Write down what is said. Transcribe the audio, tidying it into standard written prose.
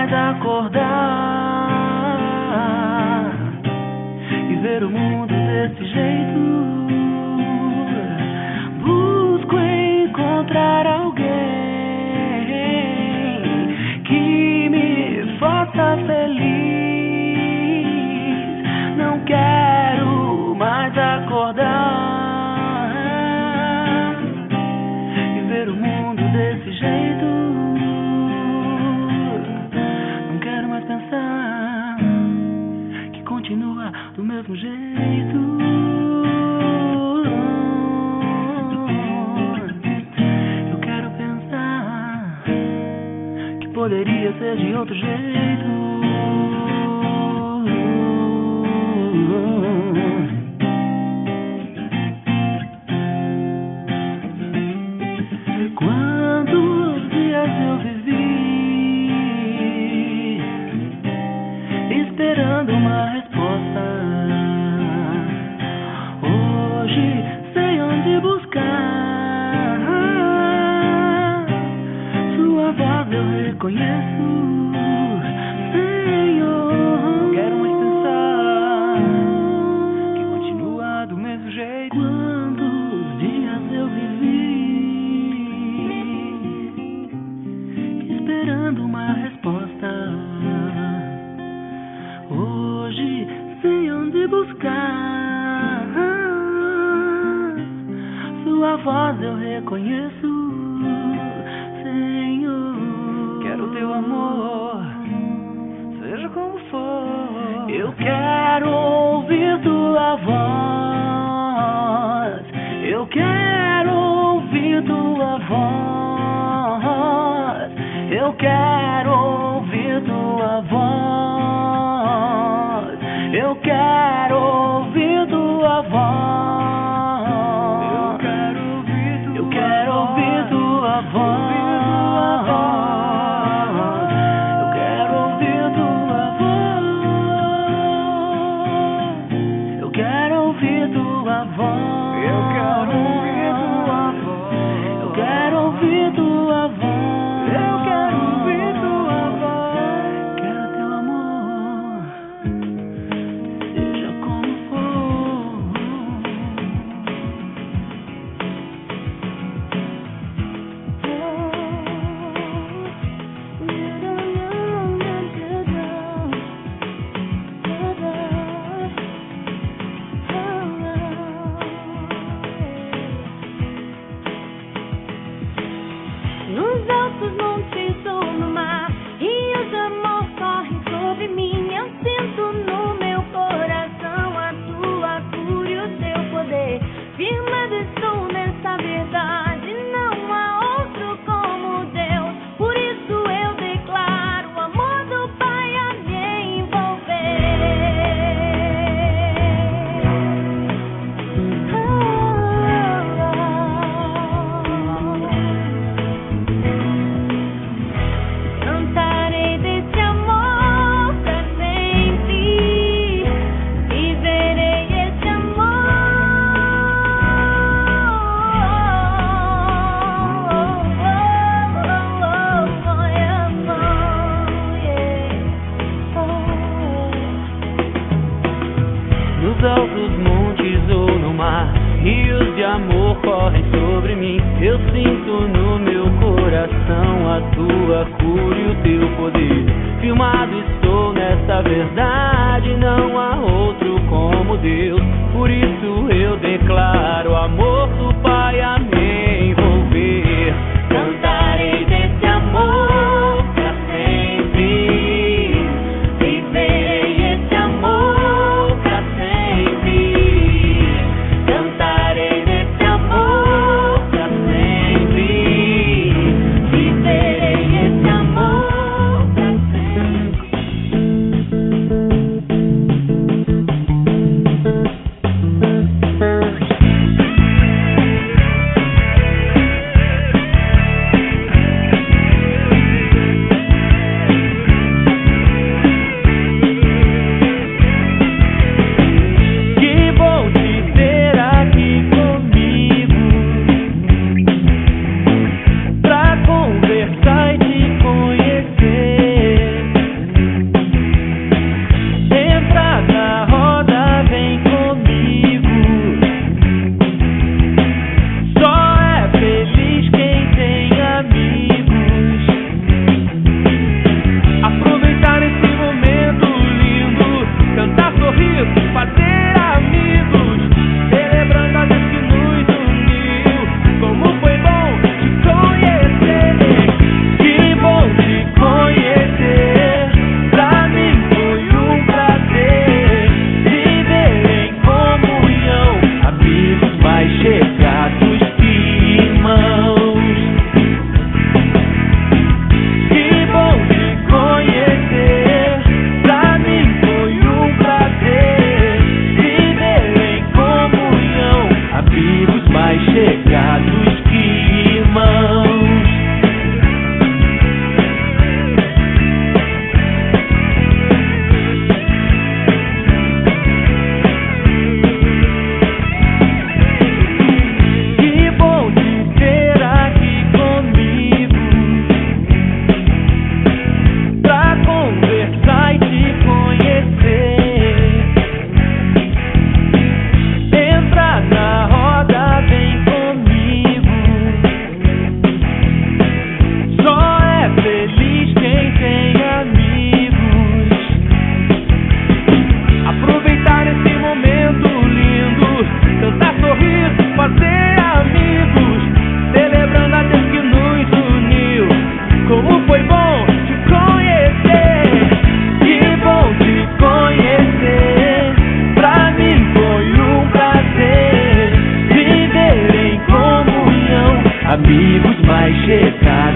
mais acordar e ver o mundo desse jeito. Busco encontrar alguém que me faça feliz. Não quero mais acordar e ver o mundo desse jeito. Não quero mais pensar que continua do mesmo jeito. Eu quero pensar que poderia ser de outro jeito. Quantos dias eu vivi esperando uma resposta. Hoje sei onde buscar. Sua voz eu reconheço, Senhor. Quero mais pensar que continua do mesmo jeito. Quantos dias eu vivi esperando uma resposta. Hoje sei onde buscar. Sua voz eu reconheço, Senhor. Quero teu amor, seja como for. Eu quero ouvir tua voz. Eu quero ouvir tua voz. Eu quero ouvir tua voz. Eu quero ouvir tua voz. Eu quero ouvir tua voz. Eu quero ouvir tua voz. Eu quero ouvir tua voz. Eu quero ouvir tua voz. Eu quero ouvir tua voz. Nos altos montes ou no mar, rios de amor correm sobre mim. Eu sinto no meu coração a tua cura e o teu poder. Firmado estou nessa verdade, não há outro como Deus. Por isso eu declaro o amor do Pai a me envolver. Cantarei desse amor pra sempre, viverei esse Nos altos montes ou no mar, rios de amor correm sobre mim. Eu sinto no meu coração a tua cura e o teu poder. Firmado estou nessa verdade, não há outro como Deus. Por isso eu declaro o amor do Pai a me envolver. Cantarei desse amor pra sempre, viverei esse amor pra sempre. Cantarei desse amor pra sempre, viverei esse amor pra sempre. amigos mais chegados.